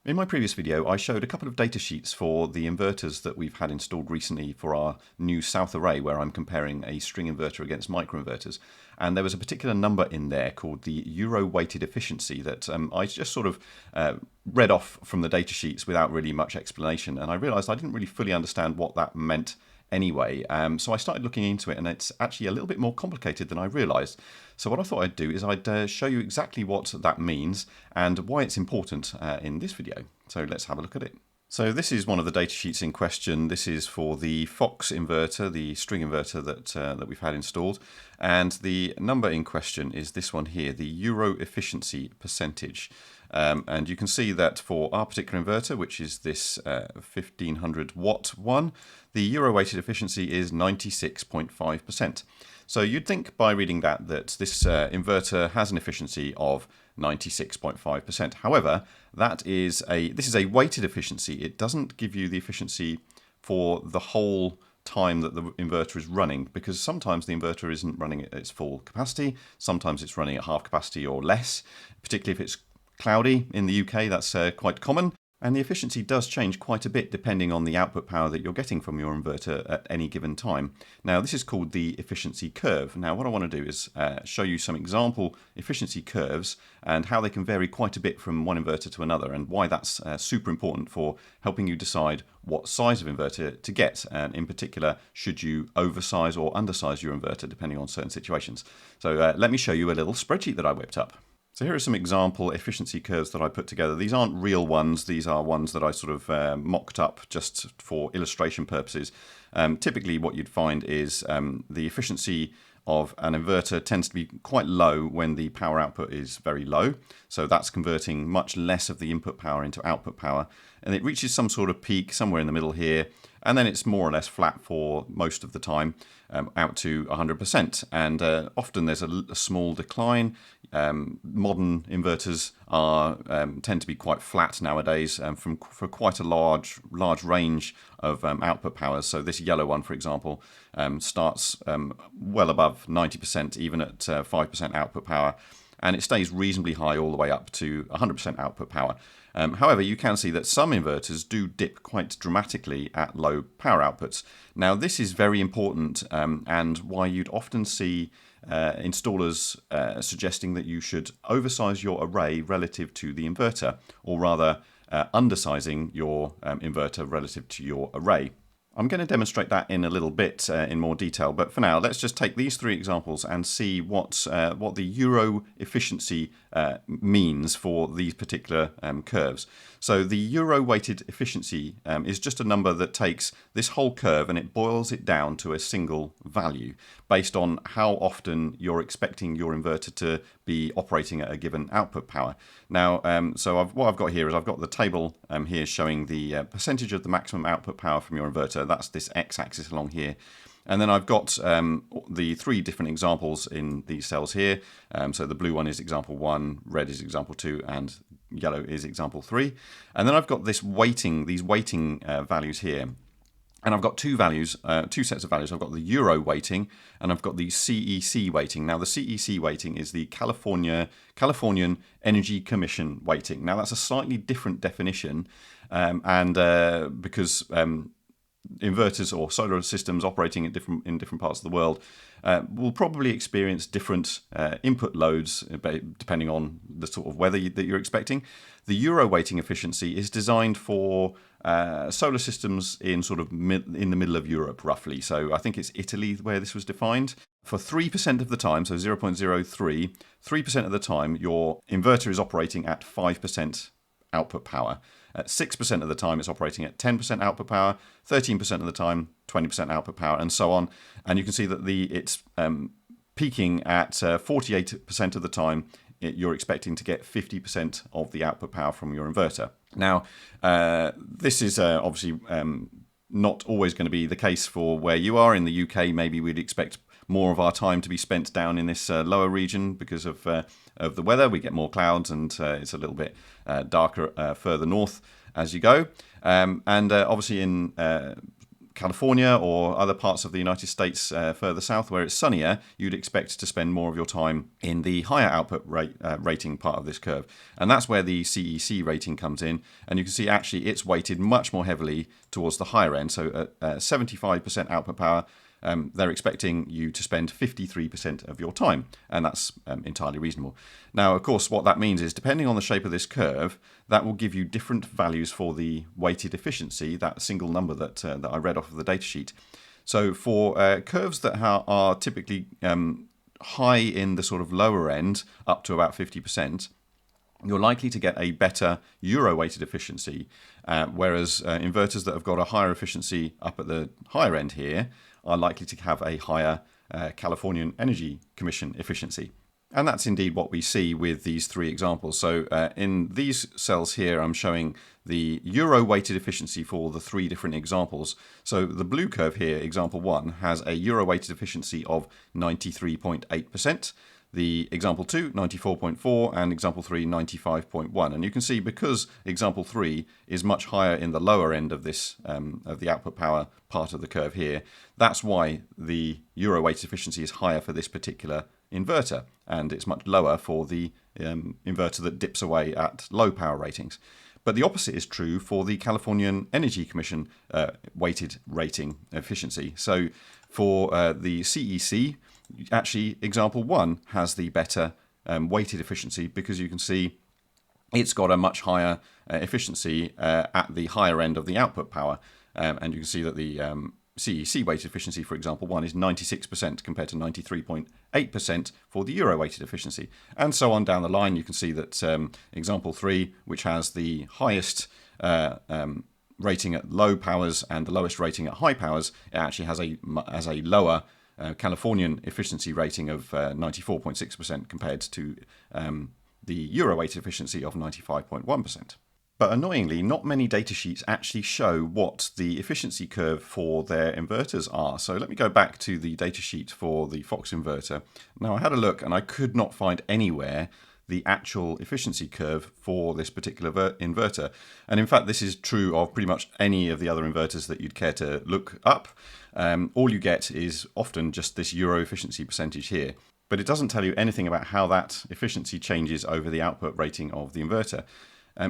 In my previous video, I showed a couple of data sheets for the inverters that we've had installed recently for our new south array, where I'm comparing a string inverter against microinverters. And there was a particular number in there called the euro weighted efficiency that I just sort of read off from the data sheets without really much explanation. And I realized I didn't really fully understand what that meant anyway. So I started looking into it, and it's actually a little bit more complicated than I realized. So what I thought I'd do is I'd show you exactly what that means and why it's important in this video. So let's have a look at it. So this is one of the data sheets in question. This is for the Fox inverter, the string inverter that we've had installed. And the number in question is this one here, the euro efficiency percentage. And you can see that for our particular inverter, which is this 1500 watt one, the euro weighted efficiency is 96.5%. So you'd think by reading that this inverter has an efficiency of 96.5%. However, this is a weighted efficiency. It doesn't give you the efficiency for the whole time that the inverter is running, because sometimes the inverter isn't running at its full capacity, sometimes it's running at half capacity or less, particularly if it's cloudy in the UK. That's quite common. And the efficiency does change quite a bit depending on the output power that you're getting from your inverter at any given time. Now, this is called the efficiency curve. Now, what I want to do is show you some example efficiency curves and how they can vary quite a bit from one inverter to another, and why that's super important for helping you decide what size of inverter to get, and in particular, should you oversize or undersize your inverter depending on certain situations. So let me show you a little spreadsheet that I whipped up. So here are some example efficiency curves that I put together. These aren't real ones. These are ones that I sort of mocked up just for illustration purposes. Typically what you'd find is the efficiency of an inverter tends to be quite low when the power output is very low. So that's converting much less of the input power into output power. And it reaches some sort of peak somewhere in the middle here. And then it's more or less flat for most of the time, out to 100%. And often there's a small decline. Modern inverters tend to be quite flat nowadays for quite a large range of output powers. So this yellow one, for example, starts well above 90%, even at 5% output power. And it stays reasonably high all the way up to 100% output power. However, you can see that some inverters do dip quite dramatically at low power outputs. Now, this is very important and why you'd often see installers suggesting that you should oversize your array relative to the inverter, or rather undersizing your inverter relative to your array. I'm going to demonstrate that in a little bit in more detail, but for now, let's just take these three examples and see what the euro efficiency means for these particular curves. So the euro weighted efficiency is just a number that takes this whole curve and it boils it down to a single value based on how often you're expecting your inverter to be operating at a given output power. Now, what I've got here is I've got the table here showing the percentage of the maximum output power from your inverter. That's this x-axis along here. And then I've got the three different examples in these cells here. So the blue one is example 1, red is example 2, and yellow is example 3. And then I've got these weighting values here. And I've got two sets of values. I've got the euro weighting and I've got the CEC weighting. Now the CEC weighting is the Californian Energy Commission weighting. Now that's a slightly different definition, because inverters or solar systems operating in different parts of the world will probably experience different input loads depending on the sort of weather that you're expecting. The euro weighting efficiency is designed for solar systems in sort of in the middle of Europe, roughly. So I think it's Italy where this was defined. For 3% of the time, so 0.03, 3% of the time, your inverter is operating at 5% output power. At 6% of the time, it's operating at 10% output power, 13% of the time, 20% output power, and so on. And you can see that it's peaking at 48% of the time. You're expecting to get 50% of the output power from your inverter. Now, this is obviously not always going to be the case for where you are. In the UK, maybe we'd expect more of our time to be spent down in this lower region because of the weather. We get more clouds and it's a little bit darker further north as you go. And obviously in California or other parts of the United States further south where it's sunnier, you'd expect to spend more of your time in the higher output rating part of this curve. And that's where the CEC rating comes in. And you can see actually it's weighted much more heavily towards the higher end. So at 75% output power, they're expecting you to spend 53% of your time, and that's entirely reasonable. Now, of course, what that means is, depending on the shape of this curve, that will give you different values for the weighted efficiency, that single number that I read off of the datasheet. So for curves that are typically high in the sort of lower end, up to about 50%, you're likely to get a better euro-weighted efficiency, whereas inverters that have got a higher efficiency up at the higher end here are likely to have a higher Californian Energy Commission efficiency. And that's indeed what we see with these three examples. So in these cells here, I'm showing the euro-weighted efficiency for the three different examples. So the blue curve here, example 1, has a euro-weighted efficiency of 93.8%. The example 2, 94.4, and example 3, 95.1. And you can see because example 3 is much higher in the lower end of this of the output power part of the curve here, that's why the euro weighted efficiency is higher for this particular inverter, and it's much lower for the inverter that dips away at low power ratings. But the opposite is true for the Californian Energy Commission weighted rating efficiency. So for the CEC, actually example 1 has the better weighted efficiency, because you can see it's got a much higher efficiency at the higher end of the output power. And you can see that the CEC weighted efficiency for example 1 is 96% compared to 93.8% for the euro weighted efficiency. And so on down the line, you can see that example 3, which has the highest rating at low powers and the lowest rating at high powers, it actually has a lower Californian efficiency rating of 94.6% compared to the euro weighted efficiency of 95.1%. But annoyingly, not many datasheets actually show what the efficiency curve for their inverters are. So let me go back to the datasheet for the Fox inverter. Now I had a look and I could not find anywhere the actual efficiency curve for this particular inverter. And in fact, this is true of pretty much any of the other inverters that you'd care to look up. All you get is often just this euro efficiency percentage here. But it doesn't tell you anything about how that efficiency changes over the output rating of the inverter.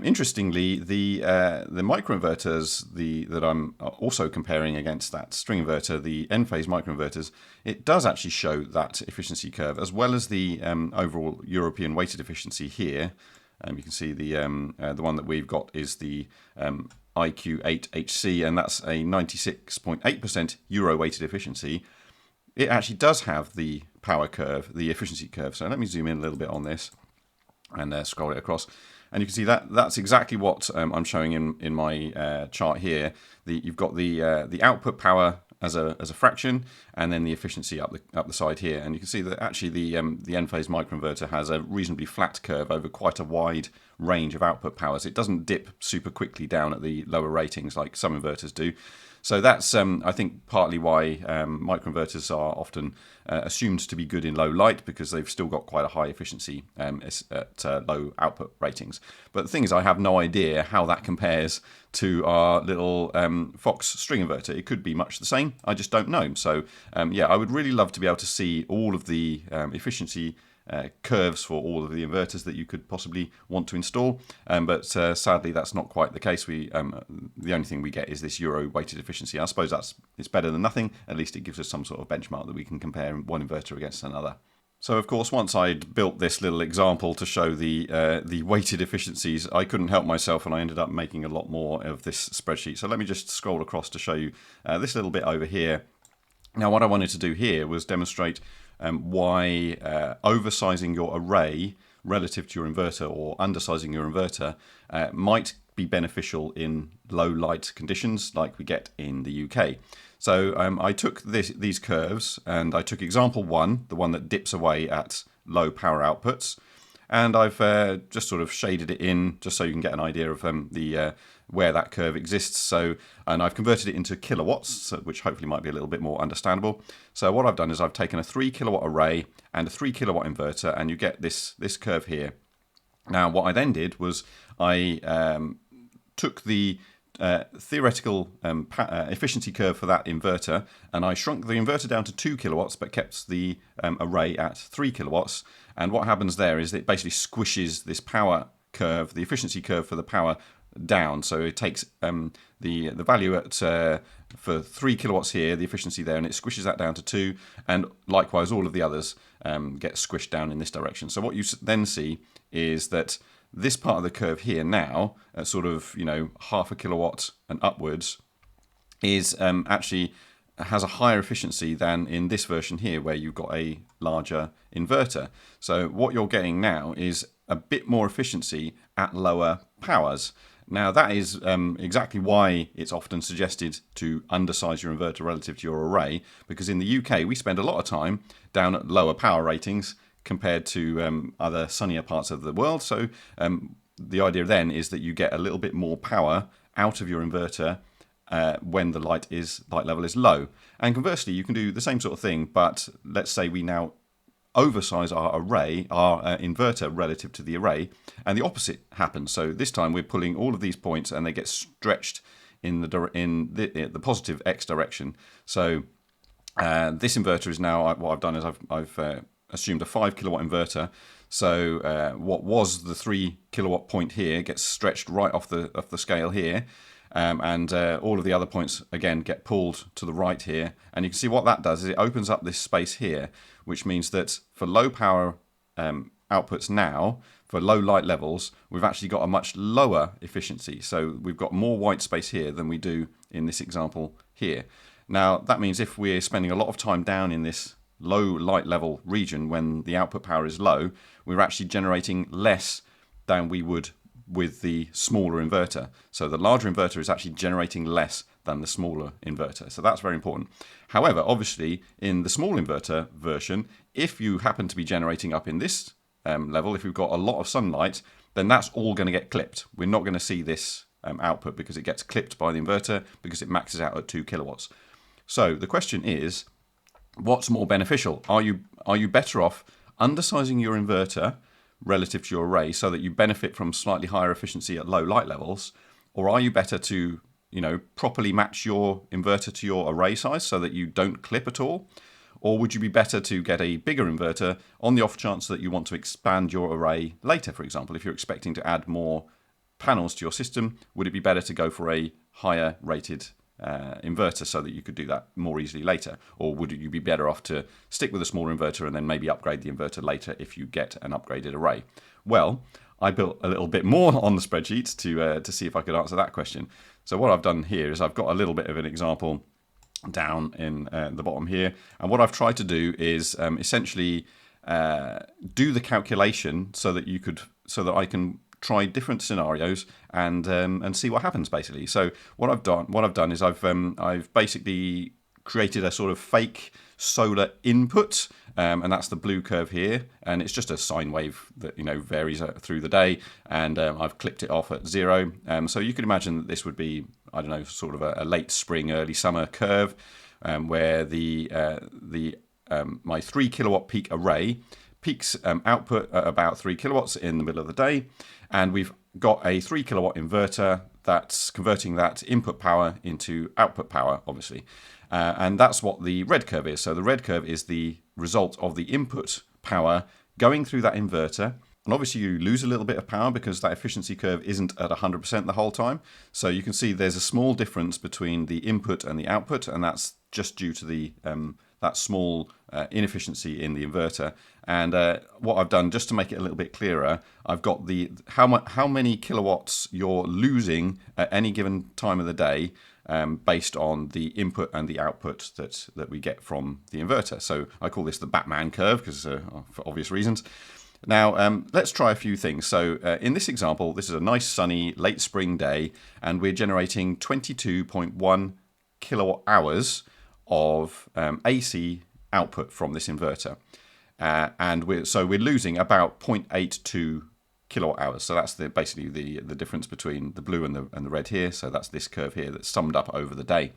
Interestingly, the microinverters that I'm also comparing against that string inverter, the Enphase microinverters, it does actually show that efficiency curve, as well as the overall European weighted efficiency here. You can see the one that we've got is the IQ8HC, and that's a 96.8% euro weighted efficiency. It actually does have the power curve, the efficiency curve. So let me zoom in a little bit on this and scroll it across. And you can see that that's exactly what I'm showing in my chart here. You've got the output power as a fraction, and then the efficiency up the side here. And you can see that actually the Enphase microinverter has a reasonably flat curve over quite a wide range of output powers. It doesn't dip super quickly down at the lower ratings like some inverters do. So that's, I think, partly why microinverters are often assumed to be good in low light, because they've still got quite a high efficiency at low output ratings. But the thing is, I have no idea how that compares to our little Fox string inverter. It could be much the same. I just don't know. So yeah, I would really love to be able to see all of the efficiency curves for all of the inverters that you could possibly want to install, but sadly that's not quite the case. The only thing we get is this euro weighted efficiency. I suppose it's better than nothing. At least it gives us some sort of benchmark that we can compare one inverter against another. So of course, once I'd built this little example to show the weighted efficiencies, I couldn't help myself, and I ended up making a lot more of this spreadsheet. So let me just scroll across to show you this little bit over here. Now what I wanted to do here was demonstrate why oversizing your array relative to your inverter, or undersizing your inverter, might be beneficial in low light conditions like we get in the UK. So I took these curves, and I took example 1, the one that dips away at low power outputs, and I've just sort of shaded it in just so you can get an idea of where that curve exists. So, and I've converted it into kilowatts, which hopefully might be a little bit more understandable. So what I've done is I've taken a 3 kilowatt array and a 3 kilowatt inverter, and you get this curve here. Now what I then did was I took the theoretical efficiency curve for that inverter, and I shrunk the inverter down to 2 kilowatts but kept the array at 3 kilowatts. And what happens there is it basically squishes this power curve, the efficiency curve for the power, down. So it takes the value at for 3 kilowatts here, the efficiency there, and it squishes that down to 2, and likewise all of the others get squished down in this direction. So what you then see is that this part of the curve here now, at sort of, you know, half a kilowatt and upwards, is actually has a higher efficiency than in this version here, where you've got a larger inverter. So what you're getting now is a bit more efficiency at lower powers. Now that is exactly why it's often suggested to undersize your inverter relative to your array, because in the UK we spend a lot of time down at lower power ratings compared to other sunnier parts of the world. So the idea then is that you get a little bit more power out of your inverter when the light level is low. And conversely, you can do the same sort of thing, but let's say we now oversize our array, our inverter relative to the array, and the opposite happens. So this time we're pulling all of these points and they get stretched in the positive X direction. So this inverter is now, what I've done is I've assumed a 5 kilowatt inverter. So what was the 3 kilowatt point here gets stretched right off the scale here. And all of the other points again get pulled to the right here, and you can see what that does is it opens up this space here, which means that for low power outputs now, for low light levels, we've actually got a much lower efficiency. So we've got more white space here than we do in this example here. Now that means if we're spending a lot of time down in this low light level region when the output power is low, we're actually generating less than we would with the smaller inverter. So the larger inverter is actually generating less than the smaller inverter. So that's very important. However, obviously in the small inverter version, if you happen to be generating up in this level, if we've got a lot of sunlight, then that's all going to get clipped. We're not going to see this output because it gets clipped by the inverter because it maxes out at 2 kilowatts. So the question is, what's more beneficial? Are you better off undersizing your inverter relative to your array so that you benefit from slightly higher efficiency at low light levels, or are you better to, you know, properly match your inverter to your array size so that you don't clip at all? Or would you be better to get a bigger inverter on the off chance that you want to expand your array later? For example, if you're expecting to add more panels to your system, would it be better to go for a higher rated inverter so that you could do that more easily later? Or would you be better off to stick with a smaller inverter and then maybe upgrade the inverter later if you get an upgraded array? Well, I built a little bit more on the spreadsheet to see if I could answer that question. So what I've done here is I've got a little bit of an example down in the bottom here, and what I've tried to do is essentially do the calculation so that I can try different scenarios and see what happens basically. So what I've done is I've basically created a sort of fake solar input, and that's the blue curve here, and it's just a sine wave that, you know, varies through the day, and I've clipped it off at 0. So you can imagine that this would be, I don't know, sort of a late spring, early summer curve, where my 3 kilowatt peak array peaks output at about 3 kilowatts in the middle of the day, and we've got a 3 kilowatt inverter that's converting that input power into output power, obviously. And that's what the red curve is. So the red curve is the result of the input power going through that inverter. And obviously you lose a little bit of power because that efficiency curve isn't at 100% the whole time. So you can see there's a small difference between the input and the output, and that's just due to the that small inefficiency in the inverter. And what I've done, just to make it a little bit clearer, I've got the how many kilowatts you're losing at any given time of the day based on the input and the output that we get from the inverter. So I call this the Batman curve because for obvious reasons. Now let's try a few things. So in this example, this is a nice sunny late spring day, and we're generating 22.1 kilowatt hours of AC output from this inverter, and we're losing about 0.82 kilowatt hours. So that's basically the difference between the blue and the red here. So that's this curve here that's summed up over the day.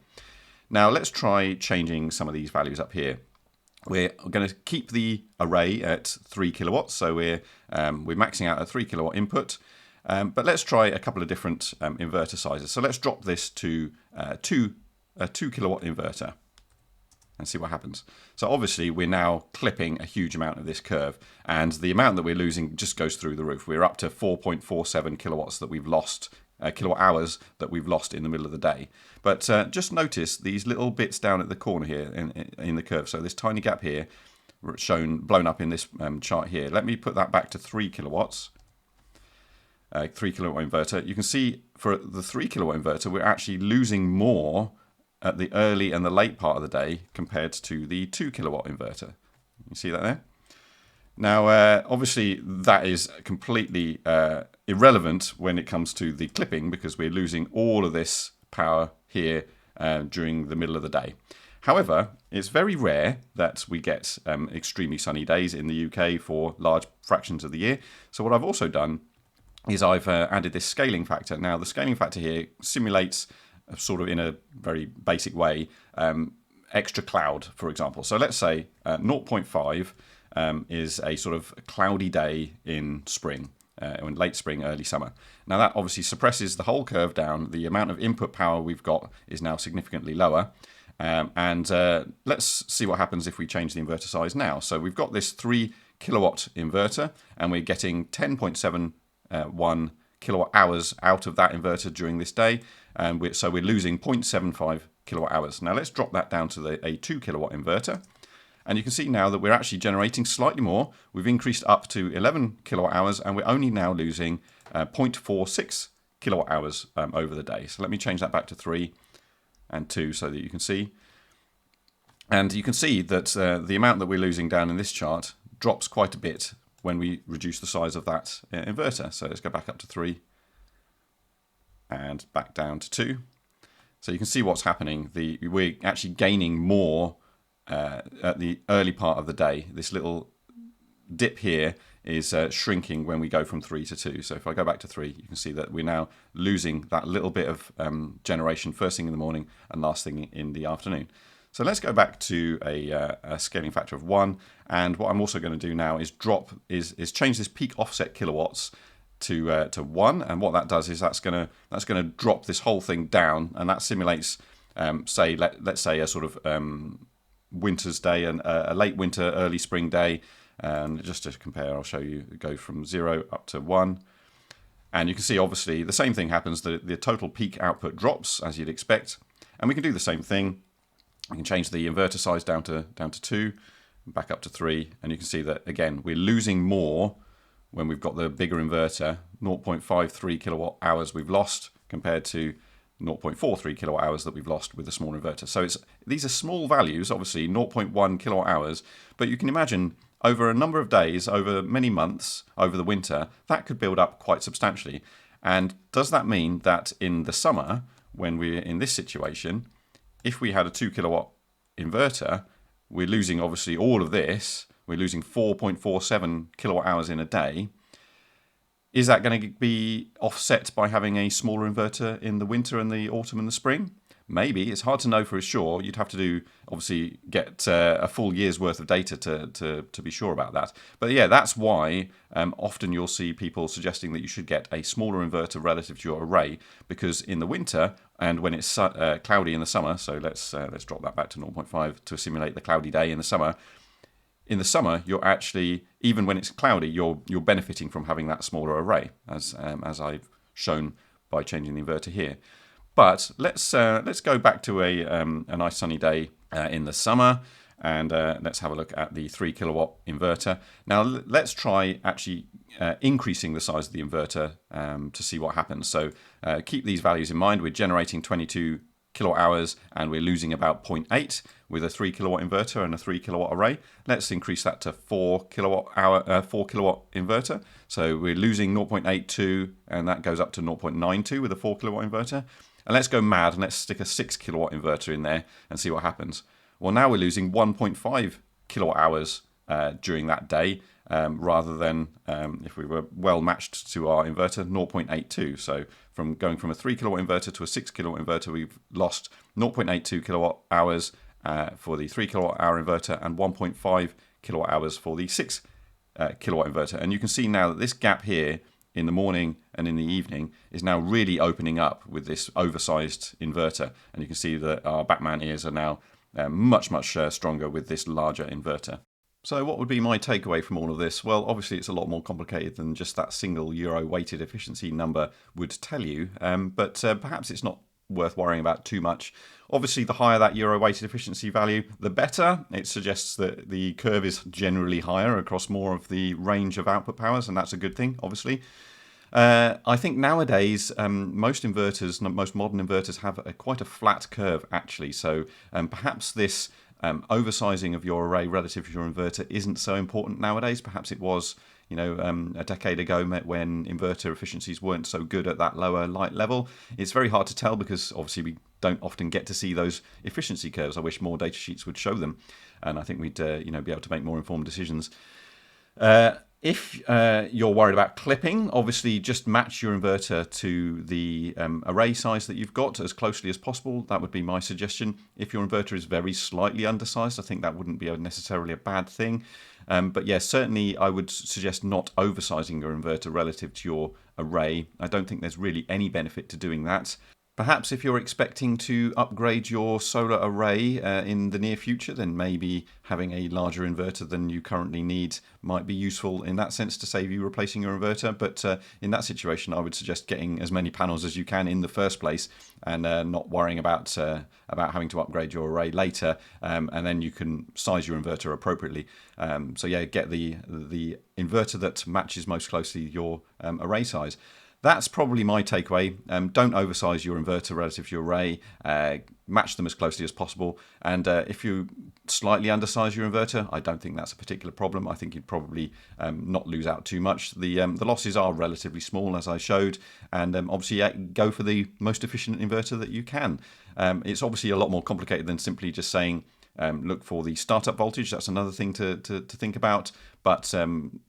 Now let's try changing some of these values up here. We're going to keep the array at 3 kilowatts, so we're maxing out a 3 kilowatt input, But let's try a couple of different inverter sizes. So let's drop this to a 2 kilowatt inverter and see what happens. So obviously we're now clipping a huge amount of this curve, and the amount that we're losing just goes through the roof. We're up to 4.47 kilowatts that we've lost, kilowatt hours that we've lost in the middle of the day. But just notice these little bits down at the corner here in the curve. So this tiny gap here blown up in this chart here. Let me put that back to 3 kilowatts. 3 kilowatt inverter. You can see for the 3 kilowatt inverter, we're actually losing more at the early and the late part of the day compared to the 2 kilowatt inverter. You see that there? Now, obviously, that is completely irrelevant when it comes to the clipping, because we're losing all of this power here during the middle of the day. However, it's very rare that we get extremely sunny days in the UK for large fractions of the year. So what I've also done is I've added this scaling factor. Now, the scaling factor here simulates, sort of in a very basic way, extra cloud, for example. So let's say 0.5 is a sort of cloudy day in spring, in late spring, early summer. Now that obviously suppresses the whole curve down. The amount of input power we've got is now significantly lower. And let's see what happens if we change the inverter size now. So we've got this 3 kilowatt inverter, and we're getting 10.71 kilowatt hours out of that inverter during this day. So we're losing 0.75 kilowatt hours. Now let's drop that down to a 2 kilowatt inverter. And you can see now that we're actually generating slightly more. We've increased up to 11 kilowatt hours, and we're only now losing 0.46 kilowatt hours over the day. So let me change that back to 3 and 2 so that you can see. And you can see that the amount that we're losing down in this chart drops quite a bit when we reduce the size of that inverter. So let's go back up to 3 and back down to 2. So you can see what's happening. We're actually gaining more at the early part of the day. This little dip here is shrinking when we go from 3 to 2. So if I go back to 3, you can see that we're now losing that little bit of generation first thing in the morning and last thing in the afternoon. So let's go back to a scaling factor of 1. And what I'm also going to do now is change this peak offset kilowatts to 1. And what that does is that's going to drop this whole thing down, and that simulates let's say a sort of winter's day and a late winter, early spring day. And just to compare, I'll show you, go from 0 up to 1. And you can see, obviously, the same thing happens. The total peak output drops, as you'd expect. And we can do the same thing. We can change the inverter size down to 2, back up to 3. And you can see that, again, we're losing more when we've got the bigger inverter. 0.53 kilowatt hours we've lost compared to 0.43 kilowatt hours that we've lost with the smaller inverter. So these are small values, obviously 0.1 kilowatt hours, but you can imagine over a number of days, over many months, over the winter, that could build up quite substantially. And does that mean that in the summer, when we're in this situation, if we had a 2 kilowatt inverter, we're losing obviously all of this, we're losing 4.47 kilowatt hours in a day. Is that going to be offset by having a smaller inverter in the winter and the autumn and the spring? Maybe. It's hard to know for sure. You'd have to get a full year's worth of data to be sure about that. But yeah, that's why often you'll see people suggesting that you should get a smaller inverter relative to your array, because in the winter and when it's cloudy in the summer, so let's drop that back to 0.5 to simulate the cloudy day in the summer. In the summer, you're actually, even when it's cloudy, you're benefiting from having that smaller array, as I've shown by changing the inverter here. But let's go back to a nice sunny day in the summer, and let's have a look at the 3 kilowatt inverter. Now let's try actually increasing the size of the inverter to see what happens. So keep these values in mind. We're generating 22 kilowatt hours and we're losing about 0.8 with a 3 kilowatt inverter and a 3 kilowatt array. Let's increase that to 4 kilowatt inverter. So we're losing 0.82 and that goes up to 0.92 with a 4 kilowatt inverter. And let's go mad and let's stick a 6 kilowatt inverter in there and see what happens. Well, now we're losing 1.5 kilowatt hours during that day, rather than, if we were well matched to our inverter, 0.82. So from going from a 3 kilowatt inverter to a 6 kilowatt inverter, we've lost 0.82 kilowatt hours for the 3 kilowatt hour inverter and 1.5 kilowatt hours for the 6 kilowatt inverter. And you can see now that this gap here in the morning and in the evening is now really opening up with this oversized inverter. And you can see that our Batman ears are now much stronger with this larger inverter. So what would be my takeaway from all of this? Well, obviously it's a lot more complicated than just that single euro weighted efficiency number would tell you, but perhaps it's not worth worrying about too much. Obviously, the higher that euro weighted efficiency value, the better. It suggests that the curve is generally higher across more of the range of output powers, and that's a good thing, obviously. I think nowadays most modern inverters have quite a flat curve actually, so perhaps this oversizing of your array relative to your inverter isn't so important nowadays. Perhaps it was, a decade ago when inverter efficiencies weren't so good at that lower light level. It's very hard to tell because obviously we don't often get to see those efficiency curves. I wish more data sheets would show them, and I think we'd be able to make more informed decisions. If you're worried about clipping, obviously just match your inverter to the array size that you've got as closely as possible. That would be my suggestion. If your inverter is very slightly undersized, I think that wouldn't be necessarily a bad thing. But yeah, certainly I would suggest not oversizing your inverter relative to your array. I don't think there's really any benefit to doing that. Perhaps if you're expecting to upgrade your solar array in the near future, then maybe having a larger inverter than you currently need might be useful in that sense to save you replacing your inverter. But in that situation, I would suggest getting as many panels as you can in the first place and not worrying about having to upgrade your array later. And then you can size your inverter appropriately. So yeah, get the inverter that matches most closely your array size. That's probably my takeaway. Don't oversize your inverter relative to your array. Match them as closely as possible. And if you slightly undersize your inverter, I don't think that's a particular problem. I think you'd probably not lose out too much. The losses are relatively small, as I showed. And obviously, go for the most efficient inverter that you can. It's obviously a lot more complicated than simply just saying, look for the startup voltage. That's another thing to think about. But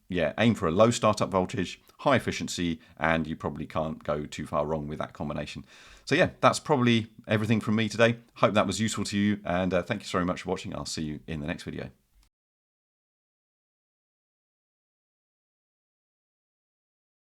yeah, aim for a low startup voltage, high efficiency, and you probably can't go too far wrong with that combination. So yeah, that's probably everything from me today. Hope that was useful to you, and thank you so very much for watching. I'll see you in the next video.